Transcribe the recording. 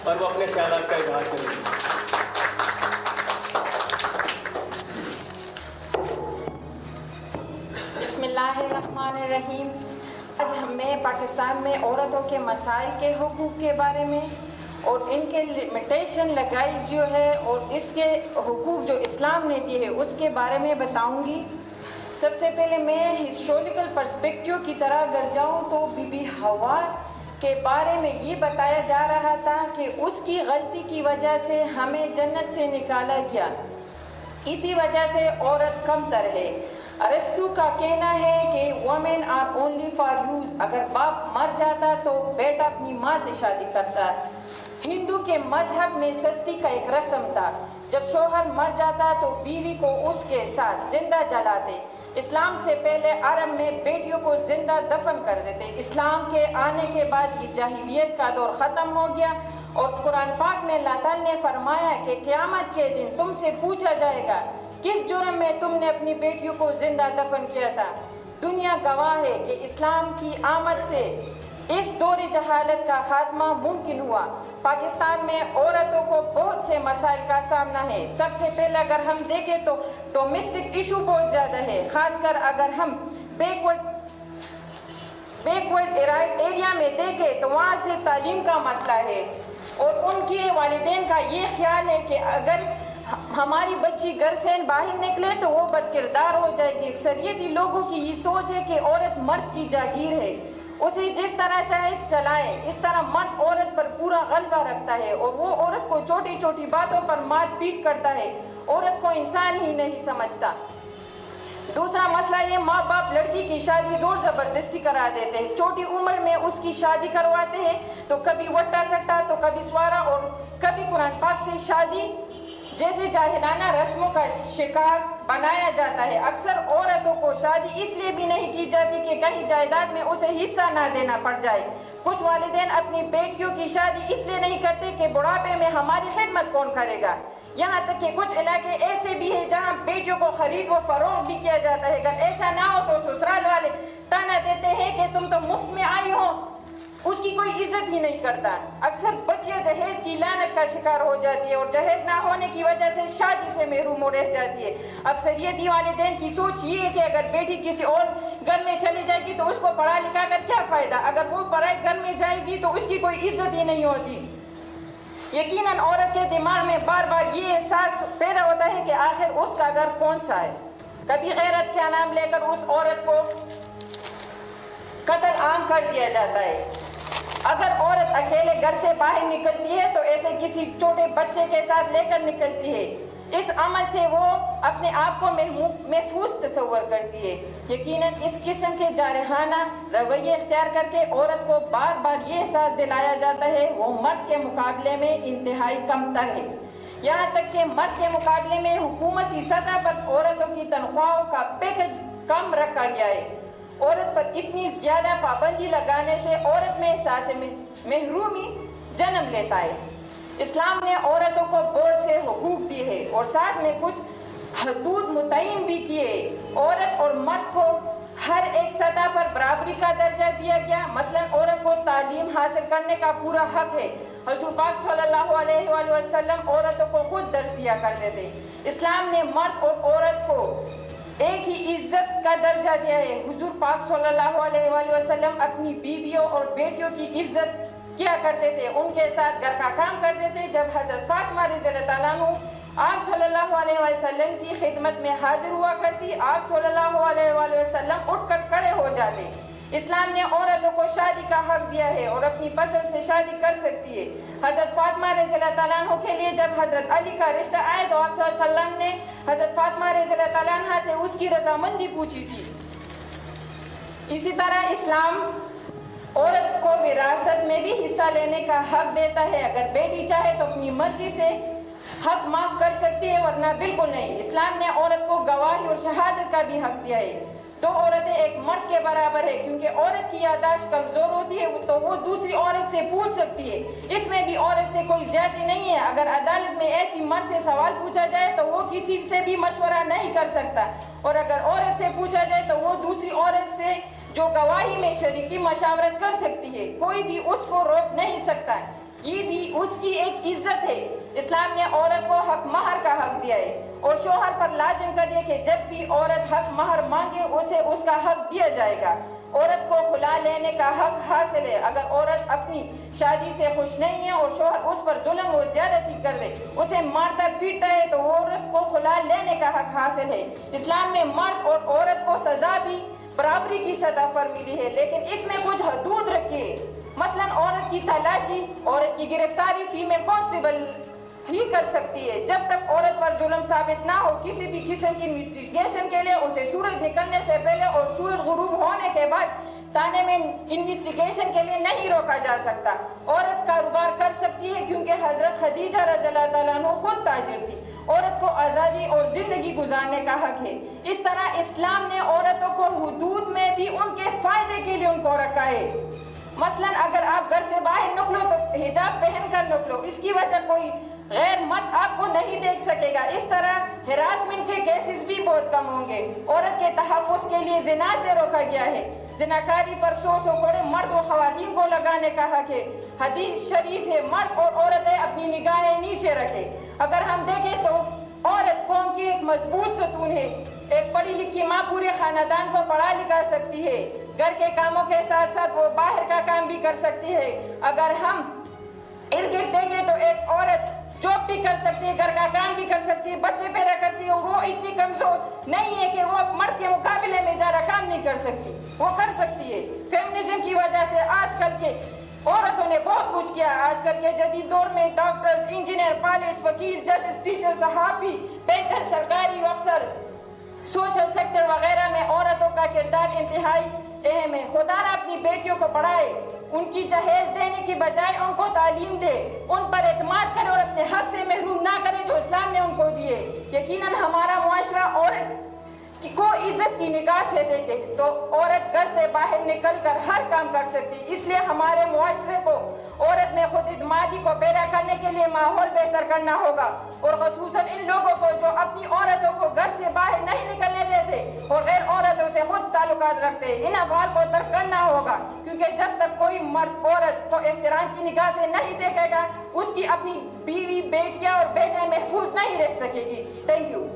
اور وہ اپنے خیالات کا اظہار کریں گے۔ بسم اللہ الرحمن الرحیم۔ آج ہمیں پاکستان میں عورتوں کے مسائل کے حقوق کے بارے میں اور ان کے لمیٹیشن لگائی جو ہے اور اس کے حقوق جو اسلام نے دیے ہے اس کے بارے میں بتاؤں گی۔ سب سے پہلے میں ہسٹوریکل پرسپیکٹیو کی طرح اگر جاؤں تو بی بی حوا کے بارے میں یہ بتایا جا رہا تھا کہ اس کی غلطی کی وجہ سے ہمیں جنت سے نکالا گیا، اسی وجہ سے عورت کم تر ہے۔ ارسطو کا کہنا ہے کہ women are only for use, اگر باپ مر جاتا تو بیٹا اپنی ماں سے شادی کرتا ہے۔ ہندو کے مذہب میں ستی کا ایک رسم تھا، جب شوہر مر جاتا تو بیوی کو اس کے ساتھ زندہ جلاتے۔ اسلام سے پہلے عرب میں بیٹیوں کو زندہ دفن کر دیتے۔ اسلام کے آنے کے بعد یہ جاہلیت کا دور ختم ہو گیا اور قرآن پاک میں اللہ تعالیٰ نے فرمایا کہ قیامت کے دن تم سے پوچھا جائے گا کس جرم میں تم نے اپنی بیٹیوں کو زندہ دفن کیا تھا۔ دنیا گواہ ہے کہ اسلام کی آمد سے اس دور جہالت کا خاتمہ ممکن ہوا۔ پاکستان میں عورتوں کو بہت سے مسائل کا سامنا ہے۔ سب سے پہلے اگر ہم دیکھیں تو ڈومیسٹک ایشو بہت زیادہ ہے، خاص کر اگر ہم بیکورڈ ایریا میں دیکھیں تو وہاں سے تعلیم کا مسئلہ ہے اور ان کے والدین کا یہ خیال ہے کہ اگر ہماری بچی گھر سے باہر نکلے تو وہ بد کردار ہو جائے گی۔ اکثریتی لوگوں کی یہ سوچ ہے کہ عورت مرد کی جاگیر ہے، اسے جس طرح چاہے چلائے۔ اس طرح مرد عورت پر پورا غلبہ رکھتا ہے اور وہ عورت کو چھوٹی چھوٹی باتوں پر مار پیٹ کرتا ہے، عورت کو انسان ہی نہیں سمجھتا۔ دوسرا مسئلہ یہ ماں باپ لڑکی کی شادی زور زبردستی کرا دیتے ہیں، چھوٹی عمر میں اس کی شادی کرواتے ہیں تو کبھی وٹا سٹا تو کبھی سوارا اور کبھی قرآن پاک سے شادی جیسے جاہلانہ رسموں کا شکار بنایا جاتا ہے۔ اکثر عورتوں کو شادی اس لیے بھی نہیں کی جاتی کہ کہیں جائیداد میں اسے حصہ نہ دینا پڑ جائے۔ کچھ والدین اپنی بیٹیوں کی شادی اس لیے نہیں کرتے کہ بڑھاپے میں ہماری خدمت کون کرے گا۔ یہاں تک کہ کچھ علاقے ایسے بھی ہیں جہاں بیٹیوں کو خرید و فروخت بھی کیا جاتا ہے۔ اگر ایسا نہ ہو تو سسرال والے تانا دیتے ہیں کہ تم تو مفت میں آئی ہو، اس کی کوئی عزت ہی نہیں کرتا۔ اکثر بچیاں جہیز کی لعنت کا شکار ہو جاتی ہے اور جہیز نہ ہونے کی وجہ سے شادی سے محروم رہ جاتی ہے۔ اکثریتی والدین کی سوچ یہ ہے کہ اگر بیٹی کسی اور گھر میں چلی جائے گی تو اس کو پڑھا لکھا کر کیا فائدہ، اگر وہ پرائے گھر میں جائے گی تو اس کی کوئی عزت ہی نہیں ہوتی۔ یقیناً عورت کے دماغ میں بار بار یہ احساس پیدا ہوتا ہے کہ آخر اس کا گھر کون سا ہے۔ کبھی غیرت کا نام لے کر اس عورت کو قتل عام کر دیا جاتا ہے۔ اگر عورت اکیلے گھر سے باہر نکلتی ہے تو ایسے کسی چھوٹے بچے کے ساتھ لے کر نکلتی ہے۔ اس عمل سے وہ اپنے آپ کو محفوظ تصور کرتی ہے۔ یقیناً اس قسم کے جارحانہ رویے اختیار کر کے عورت کو بار بار یہ احساس دلایا جاتا ہے وہ مرد کے مقابلے میں انتہائی کم تر ہے۔ یہاں تک کہ مرد کے مقابلے میں حکومتی سطح پر عورتوں کی تنخواہوں کا پیکج کم رکھا گیا ہے۔ عورت پر اتنی زیادہ پابندی لگانے سے عورت میں احساس محرومی جنم لیتا ہے۔ اسلام نے عورتوں کو بہت سے حقوق دیے ہیں اور ساتھ میں کچھ حدود متعین بھی کیے۔ عورت اور مرد کو ہر ایک سطح پر برابری کا درجہ دیا گیا۔ مثلا عورت کو تعلیم حاصل کرنے کا پورا حق ہے۔ حضور پاک صلی اللہ علیہ وآلہ وسلم عورتوں کو خود درس دیا کرتے تھے۔ اسلام نے مرد اور عورت کو ایک ہی عزت کا درجہ دیا ہے۔ حضور پاک صلی اللہ علیہ وآلہ وسلم اپنی بیویوں اور بیٹیوں کی عزت کیا کرتے تھے، ان کے ساتھ گھر کا کام کرتے تھے۔ جب حضرت فاطمہ رضی اللہ تعالیٰ عنہ آپ صلی اللہ علیہ وسلم کی خدمت میں حاضر ہوا کرتی، آپ صلی اللہ علیہ وآلہ وسلم اٹھ کر کھڑے ہو جاتے۔ اسلام نے عورتوں کو شادی کا حق دیا ہے اور اپنی پسند سے شادی کر سکتی ہے۔ حضرت فاطمہ رضی اللہ تعالیٰ عنہ کے لیے جب حضرت علی کا رشتہ آئے تو آپ صلی اللہ علیہ وسلم نے حضرت فاطمہ رضی اللہ تعالیٰ عنہ سے اس کی رضامندی پوچھی تھی۔ اسی طرح اسلام عورت کو وراثت میں بھی حصہ لینے کا حق دیتا ہے۔ اگر بیٹی چاہے تو اپنی مرضی سے حق معاف کر سکتی ہے ورنہ بالکل نہیں۔ اسلام نے عورت کو گواہی اور شہادت کا بھی حق دیا ہے۔ دو عورتیں ایک مرد کے برابر ہے کیونکہ عورت کی یادداشت کمزور ہوتی ہے تو وہ دوسری عورت سے پوچھ سکتی ہے، اس میں بھی عورت سے کوئی زیادتی نہیں ہے۔ اگر عدالت میں ایسی مرد سے سوال پوچھا جائے تو وہ کسی سے بھی مشورہ نہیں کر سکتا، اور اگر عورت سے پوچھا جائے تو وہ دوسری عورت سے جو گواہی میں شریکی مشاورت کر سکتی ہے، کوئی بھی اس کو روک نہیں سکتا۔ یہ بھی اس کی ایک عزت ہے. اسلام نے عورت کو حق مہر کا حق دیا ہے اور شوہر پر لازم کر دیا کہ جب بھی عورت حق مہر مانگے اسے اس کا حق دیا جائے گا. عورت کو خلا لینے کا حق حاصل ہے. اگر عورت اپنی شادی سے خوش نہیں ہے اور شوہر اس پر ظلم و زیادتی کر دے, اسے مارتا پیٹتا ہے, تو عورت کو خلا لینے کا حق حاصل ہے. اسلام میں مرد اور عورت کو سزا بھی برابری کی سطح پر ملی ہے, لیکن اس میں کچھ حدود رکھیے. مثلا عورت کی تلاشی, عورت کی گرفتاری فیمیل کانسٹیبل ہی کر سکتی ہے. جب تک عورت پر ظلم ثابت نہ ہو, کسی بھی قسم کی انویسٹیگیشن کے لیے اسے سورج نکلنے سے پہلے اور سورج غروب ہونے کے بعد تانے میں انویسٹیگیشن کے لیے نہیں روکا جا سکتا. عورت کاروبار کر سکتی ہے کیونکہ حضرت خدیجہ رضی اللہ تعالیٰ عنہ خود تاجر تھی. عورت کو آزادی اور زندگی گزارنے کا حق ہے. اس طرح اسلام نے عورتوں کو حدود میں بھی ان کے فائدے کے لیے ان کو رکھا ہے. مثلا اگر آپ گھر سے باہر نکلو تو حجاب پہن کر نکلو, اس کی وجہ کوئی غیر مرد آپ کو نہیں دیکھ سکے گا. اس طرح ہراسمنٹ کے کیسز بھی بہت کم ہوں گے. عورت کے تحفظ کے لیے زنا سے روکا گیا ہے. زناکاری پر 100 کوڑے مرد و خواتین کو لگانے کا حق ہے. حدیث شریف ہے, مرد اور عورتیں اپنی نگاہیں نیچے رکھیں. اگر ہم دیکھیں تو عورت قوم کی ایک مضبوط ستون ہے. ایک پڑھی لکھی ماں پورے خاندان کو پڑھا لکھا سکتی ہے. گھر کے کاموں کے ساتھ ساتھ وہ باہر کا کام بھی کر سکتی ہے. اگر ہم ارد گرد دیکھیں تو ایک عورت جاب بھی کر سکتی ہے, گھر کا کام بھی کر سکتی ہے, بچے پیدا کرتی ہے, اور وہ اتنی کمزور نہیں ہے کہ وہ مرد کے مقابلے میں زیادہ کام نہیں کر سکتی, وہ کر سکتی ہے. فیمنزم کی وجہ سے آج کل کے عورتوں نے بہت کچھ کیا. آج کل کے جدید دور میں ڈاکٹرز, انجینئر, پائلٹس, وکیل, ججز, ٹیچر, صحافی, بینکر, سرکاری افسر, سوشل سیکٹر وغیرہ میں عورتوں کا کردار انتہائی اہم ہے. خدا نہ اپنی بیٹیوں کو پڑھائے, ان کی جہیز دینے کی بجائے ان کو تعلیم دے, ان پر اعتماد کرے اور اپنے حق سے محروم نہ کرے جو اسلام نے ان کو دیے. یقیناً ہمارا معاشرہ عورت کو عزت کی نگاہ سے دیکھے تو عورت گھر سے باہر نکل کر ہر کام کر سکتی. اس لیے ہمارے معاشرے کو عورت میں خود اعتمادی کو پیدا کرنے کے لیے ماحول بہتر کرنا ہوگا, اور خصوصاً ان لوگوں کو جو اپنی عورتوں کو گھر سے باہر نہیں نکلنے دیتے اور غیر عورتوں سے خود تعلقات رکھتے, ان افعال کو ترک کرنا ہوگا. کیونکہ جب تک کوئی مرد عورت کو احترام کی نگاہ سے نہیں دیکھے گا, اس کی اپنی بیوی, بیٹیاں اور بہنیں محفوظ نہیں رہ سکے گی. Thank you.